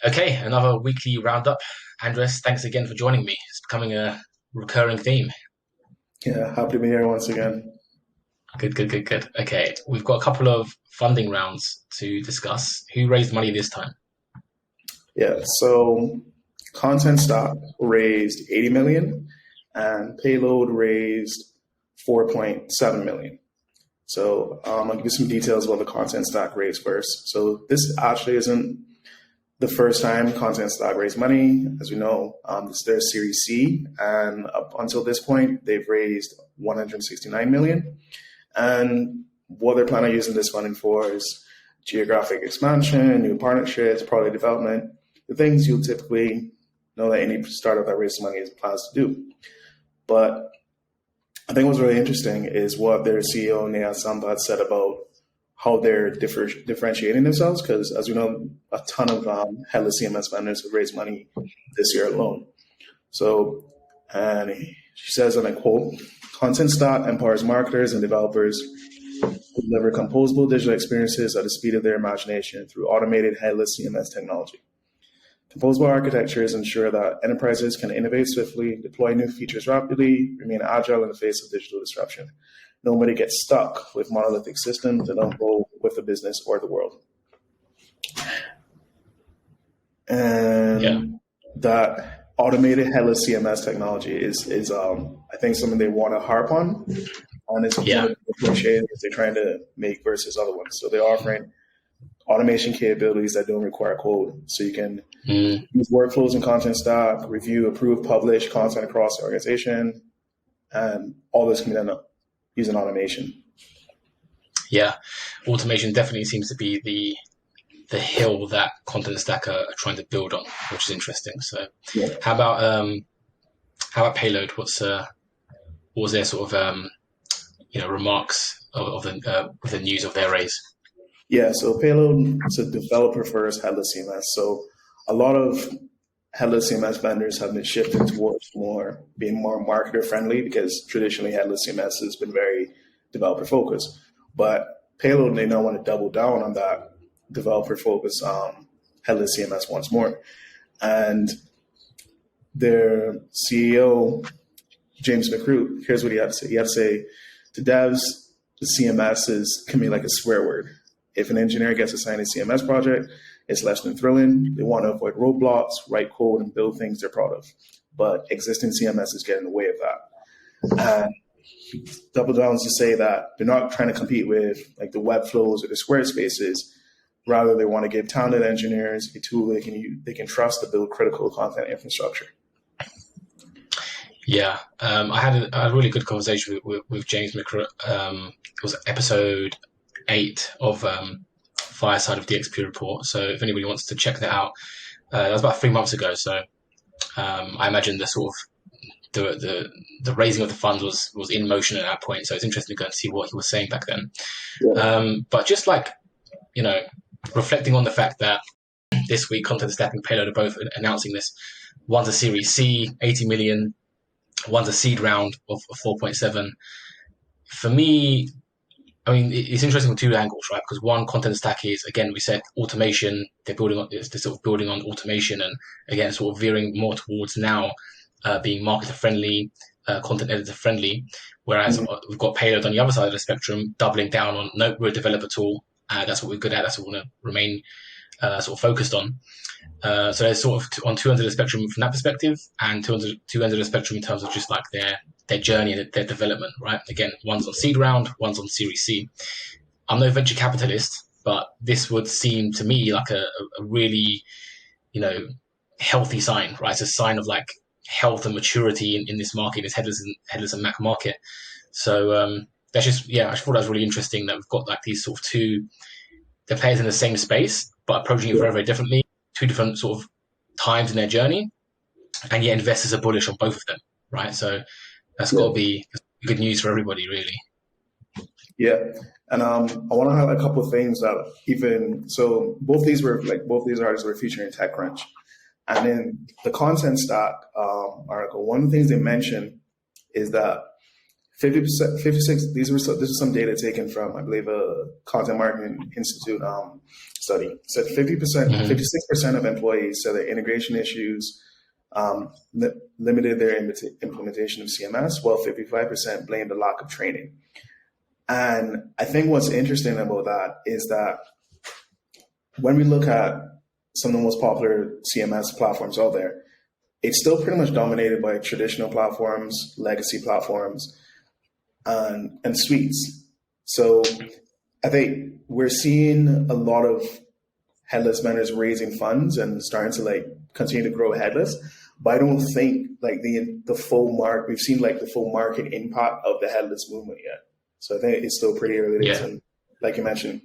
Okay, another weekly roundup. Andres, thanks again for joining me. It's becoming a recurring theme. Yeah, happy to be here once again. Good, good, good, good. Okay, we've got a couple of funding rounds to discuss. Who raised money this time? Yeah, so Contentstack raised 80 million and Payload raised 4.7 million. So I'll give you some details about the Contentstack raise first. So this actually isn't the first time Contentstack raised money. As we know, this is their Series C, and up until this point, they've raised 169 million. And what they're planning on using this funding for is geographic expansion, new partnerships, product development, the things you'll typically know that any startup that raises money plans to do. But I think what's really interesting is what their CEO, Neha Sambat, said about how they're differentiating themselves, because as we know, a ton of headless CMS vendors have raised money this year alone. So, and she says, and I quote, Contentstack empowers marketers and developers to deliver composable digital experiences at the speed of their imagination through automated headless CMS technology. Composable architectures ensure that enterprises can innovate swiftly, deploy new features rapidly, remain agile in the face of digital disruption. Nobody gets stuck with monolithic systems that don't go with the business or the world. And that automated headless CMS technology is I think something they want to harp on, and it's one of the differentiators they're trying to make versus other ones. So they're offering automation capabilities that don't require code, so you can use workflows in Contentstack, review, approve, publish content across the organization, and all this can be done using automation. Yeah, automation definitely seems to be the hill that Contentstack are trying to build on, which is interesting. So, how about Payload? What was their sort of remarks of the news of their raise? Yeah, so Payload is a developer first headless CMS. So a lot of headless CMS vendors have been shifting towards being more marketer friendly, because traditionally headless CMS has been very developer focused. But Payload, they now want to double down on that developer focused headless CMS once more. And their CEO, James McCrew, here's what he had to say. He had to say, to devs, the CMS can be like a swear word. If an engineer gets assigned a CMS project, it's less than thrilling. They want to avoid roadblocks, write code, and build things they're proud of. But existing CMS is getting in the way of that. And he double downs to say that they're not trying to compete with like the Webflows or the Squarespaces. Rather, they want to give talented engineers a tool they can trust to build critical content infrastructure. Yeah, I had a really good conversation with James McCrew. It was episode 8 of Fireside of DXP Report. So if anybody wants to check that out, that was about 3 months ago. So I imagine the sort of the raising of the fund was in motion at that point. So it's interesting to go and see what he was saying back then. Yeah. But just like, reflecting on the fact that this week Contentstack and Payload are both announcing this. One's a Series C, 80 million. One's a seed round of 4.7. For me, I mean, it's interesting from two angles, right? Because one, Contentstack is, again, we said automation. They're sort of building on automation, and again, sort of veering more towards now being marketer friendly, content editor friendly. Whereas we've got Payload on the other side of the spectrum, doubling down on no, we're a developer tool. That's what we're good at. That's what we want to remain sort of focused on. So they're sort of on two ends of the spectrum from that perspective, and two ends of the spectrum in terms of just like their journey and their development, right? Again, one's on seed round, one's on Series C. I'm no venture capitalist, but this would seem to me like a really, healthy sign, right? It's a sign of like health and maturity in this market, this headless and Mac market. So that's just, I thought that was really interesting that we've got like these sort of they're players in the same space, but approaching it very, very differently, two different sort of times in their journey, and yet investors are bullish on both of them, right? So that's got to be good news for everybody, really. Yeah, and I want to highlight a couple of things that both these artists were featured in TechCrunch, and in the Contentstack article, one of the things they mentioned is that 50%, 56. This is some data taken from, I believe, a Content Marketing Institute study. It said 50%, 56% of employees said that integration issues limited their implementation of CMS, while 55% blamed the lack of training. And I think what's interesting about that is that when we look at some of the most popular CMS platforms out there, it's still pretty much dominated by traditional platforms, legacy platforms, and suites. So I think we're seeing a lot of headless vendors raising funds and starting to like continue to grow headless. But I don't think like the full mark, we've seen like the full market impact of the headless movement yet. So I think it's still pretty early days. And like you mentioned,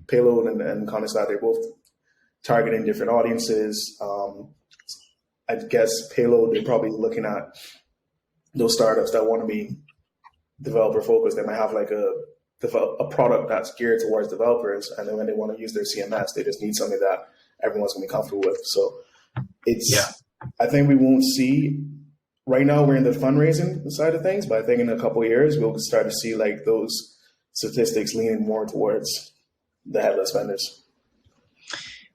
Payload and Contentstack, they're both targeting different audiences. I guess Payload, they're probably looking at those startups that want to be developer focused. They might have like a product that's geared towards developers, and then when they want to use their CMS, they just need something that everyone's going to be comfortable with. So I think we won't see, right now we're in the fundraising side of things, but I think in a couple of years, we'll start to see like those statistics leaning more towards the headless vendors.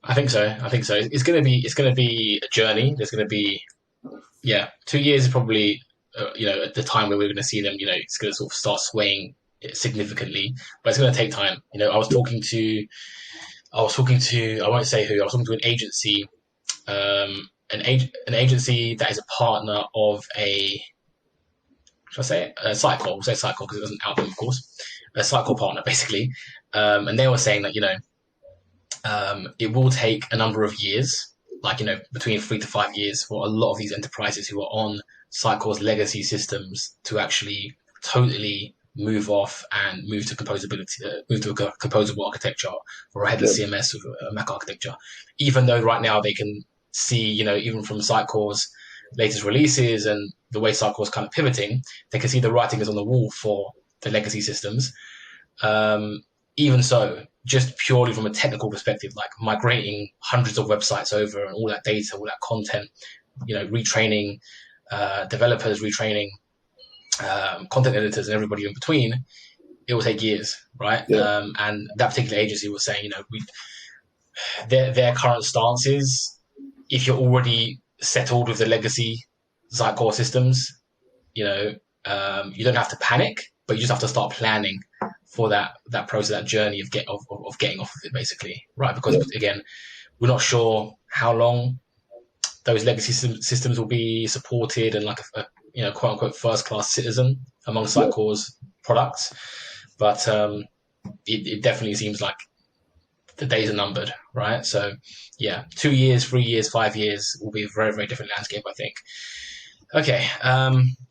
I think so. It's going to be a journey. There's going to be, 2 years is probably, at the time where we're going to see them, it's going to sort of start swaying significantly, but it's going to take time. I was talking to, I won't say who, I was talking to an agency, an agency that is a partner of a site call. We'll say site call because it doesn't out them, of course. A site call partner, basically. And they were saying that, it will take a number of years, like, between 3 to 5 years for a lot of these enterprises who are on Sitecore's legacy systems to actually totally move off and move to composability, move to a composable architecture or a headless CMS with a Mac architecture. Even though right now they can see, even from Sitecore's latest releases and the way Sitecore's kind of pivoting, they can see the writing is on the wall for the legacy systems. Even so, just purely from a technical perspective, like migrating hundreds of websites over and all that data, all that content, retraining developers, retraining content editors and everybody in between, it will take years, right? And that particular agency was saying, their current stance is, if you're already settled with the legacy Sitecore systems, you don't have to panic, but you just have to start planning for that process, that journey of getting off of it, basically, right? Because again, we're not sure how long those legacy systems will be supported and like a quote unquote first class citizen among Sitecore's products, but it definitely seems like the days are numbered, right? So 2 years, 3 years, 5 years will be a very, very different landscape, I think. Okay,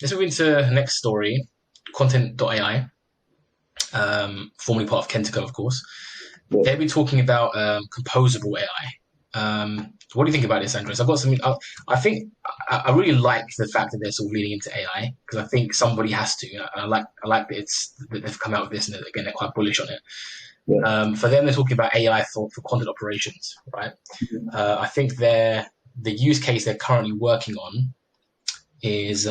let's move into the next story, Content.ai. Formerly part of Kentico, of course. They'll be talking about composable AI. What do you think about this, Andres? I've got something. I really like the fact that they're sort of leaning into AI, because I think somebody has to. And I like that they've come out with this, and again they're quite bullish on it. For them, they're talking about AI for content operations, right? I think the use case they're currently working on is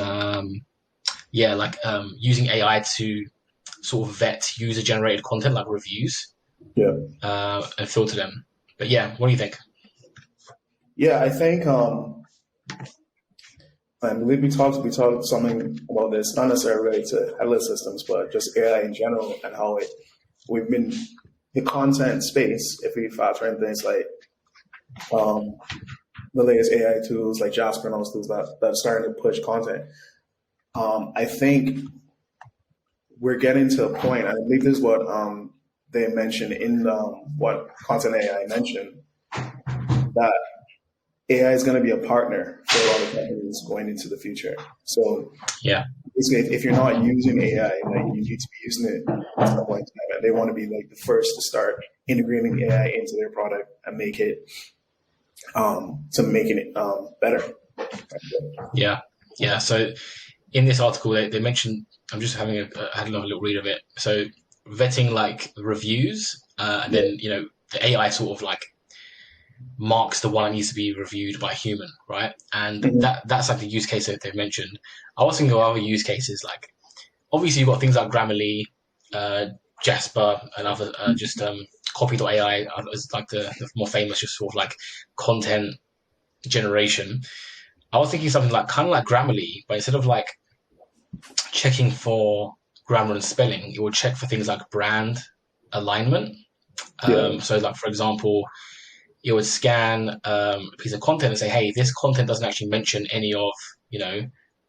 using AI to sort of vet user-generated content like reviews, and filter them. But what do you think? I think we talked something about this, not necessarily related to headless systems, but just AI in general and how we've been the content space. If we factor in things like the latest AI tools like Jasper and all those tools that are starting to push content, I think we're getting to a point, I believe this is what they mentioned in what Content AI mentioned, that AI is going to be a partner for a lot of companies going into the future. So basically, if you're not using AI, you need to be using it at some point in time. And they want to be like the first to start integrating AI into their product and make it better. So in this article, they mentioned, I'm just had a little read of it. So vetting like reviews, and then the AI sort of like marks the one that needs to be reviewed by a human, right? And that's like the use case that they've mentioned. I was thinking of other use cases, like obviously you've got things like Grammarly, Jasper, and other just Copy.ai is like the more famous, just sort of like content generation. I was thinking something like kind of like Grammarly, but instead of like checking for grammar and spelling, it would check for things like brand alignment. So, like for example, it would scan a piece of content and say, "Hey, this content doesn't actually mention any of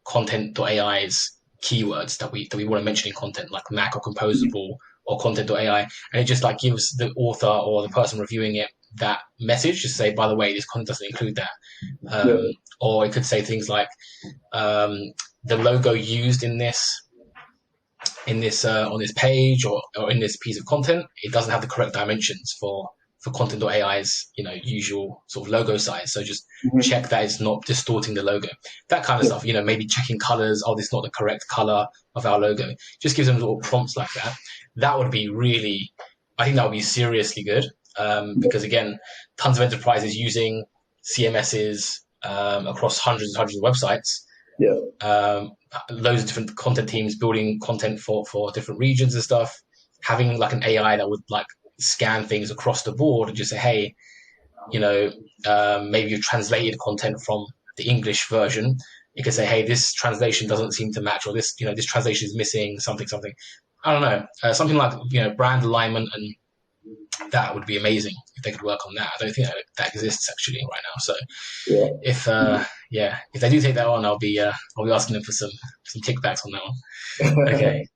Content.ai's keywords that we want to mention in content, like Mac or Composable or Content.ai," and it just like gives the author or the person reviewing it that message, just say, "By the way, this content doesn't include that." Or it could say things like the logo used in this on this page or in this piece of content, it doesn't have the correct dimensions for Content.ai's usual sort of logo size. So just check that it's not distorting the logo. That kind of stuff. Maybe checking colors. Oh, this is not the correct color of our logo. Just gives them little prompts like that. That would be really, I think that would be seriously good because again, tons of enterprises using CMSs across hundreds and hundreds of websites. Loads of different content teams building content for different regions and stuff. Having like an AI that would like scan things across the board and just say, hey, maybe you translated content from the English version. You could say, hey, this translation doesn't seem to match, or this translation is missing something. I don't know, something like brand alignment, and that would be amazing if they could work on that. I don't think that exists actually right now. So if they do take that on, I'll be asking them for some kickbacks on that one. Okay.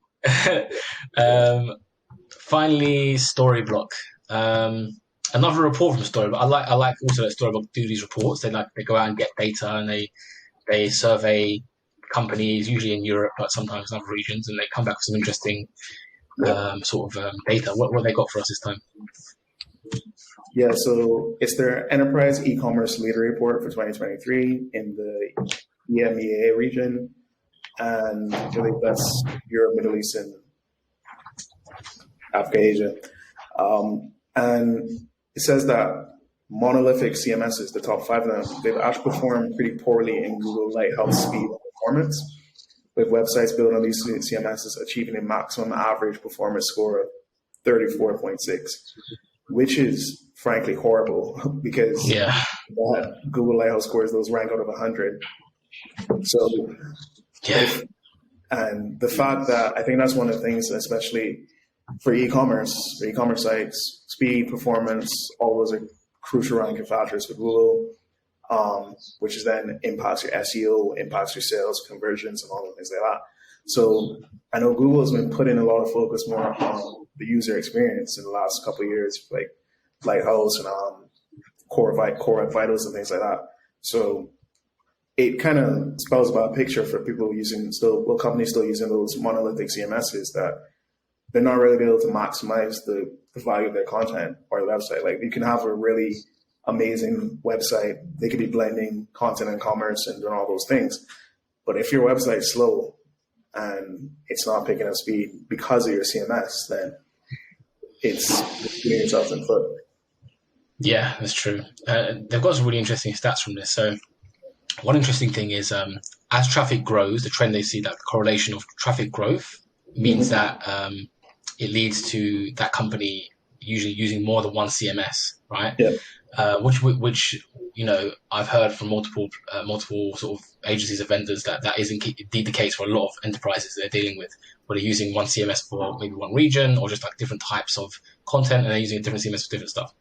Finally, Storyblock. Another report from Storyblock. I like also that Storyblock do these reports. They go out and get data and they survey companies, usually in Europe, but sometimes in other regions, and they come back with some interesting data. What they got for us this time? Yeah, so it's their Enterprise E-commerce Leader Report for 2023 in the EMEA region, and I believe that's Europe, Middle East, and Africa, Asia. And it says that monolithic CMSs, the top 5 of them, they've actually performed pretty poorly in Google Lighthouse speed and performance, with websites built on these CMSs achieving a maximum average performance score of 34.6, which is frankly horrible because that Google Lighthouse scores those rank out of 100. So, and the fact that I think that's one of the things, especially for e-commerce sites, speed, performance, all those are crucial ranking factors for Google, which is then impacts your SEO, impacts your sales, conversions, and all the things like that. So I know Google has been putting a lot of focus more on the user experience in the last couple of years, like Lighthouse and Core Vitals and things like that. So it kind of spells about a picture for people companies still using those monolithic CMSs, that they're not really able to maximize the value of their content or the website. Like, you can have a really amazing website. They could be blending content and commerce and doing all those things. But if your website's slow and it's not picking up speed because of your CMS, then it's shooting yourself in the foot. Yeah, that's true. They've got some really interesting stats from this. So one interesting thing is as traffic grows, the trend they see, that the correlation of traffic growth means that it leads to that company usually using more than one CMS, right? Which I've heard from multiple sort of agencies and vendors that is indeed the case for a lot of enterprises they're dealing with, where they're using one CMS for maybe one region or just like different types of content, and they're using a different CMS for different stuff.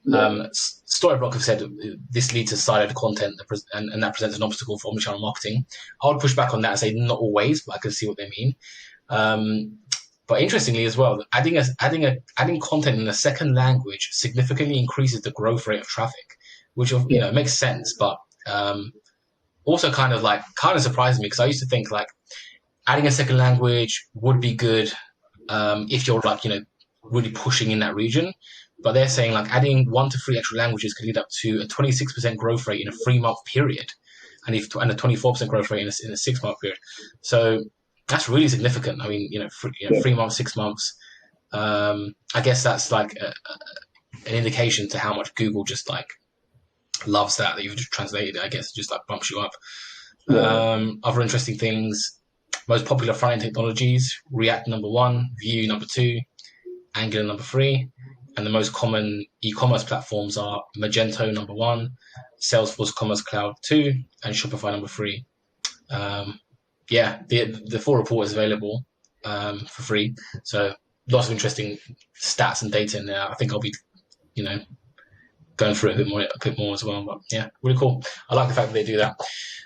Storyblock have said this leads to siloed content, and that presents an obstacle for omnichannel marketing. I would push back on that and say not always, but I can see what they mean. But interestingly as well, adding content in a second language significantly increases the growth rate of traffic, which makes sense, but also kind of surprised me, because I used to think like adding a second language would be good if you're really pushing in that region. But they're saying like adding 1 to 3 extra languages could lead up to a 26% growth rate in a 3-month period, and a 24% growth rate in a 6-month period. So that's really significant. I mean, 3 months, 6 months. I guess that's like an indication to how much Google just like loves that you've just translated it. I guess it just like bumps you up. Other interesting things. Most popular front-end technologies: React number 1, Vue number 2, Angular number 3. And the most common e-commerce platforms are Magento number 1, Salesforce Commerce Cloud 2, and Shopify number 3. The full report is available for free. So lots of interesting stats and data in there. I think I'll be, going through it a bit more as well. But yeah, really cool. I like the fact that they do that.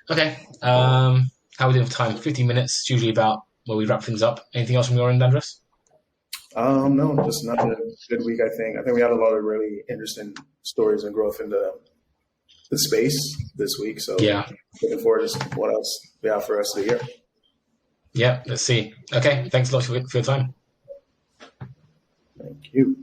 Okay. How are we doing for time? 15 minutes. It's usually about where we wrap things up. Anything else from your end, Andres? No, just another good week, I think. I think we had a lot of really interesting stories and growth in the space this week. So yeah, looking forward to what else we have for the rest of the year. Yeah, let's see. Okay, thanks a lot for your time. Thank you.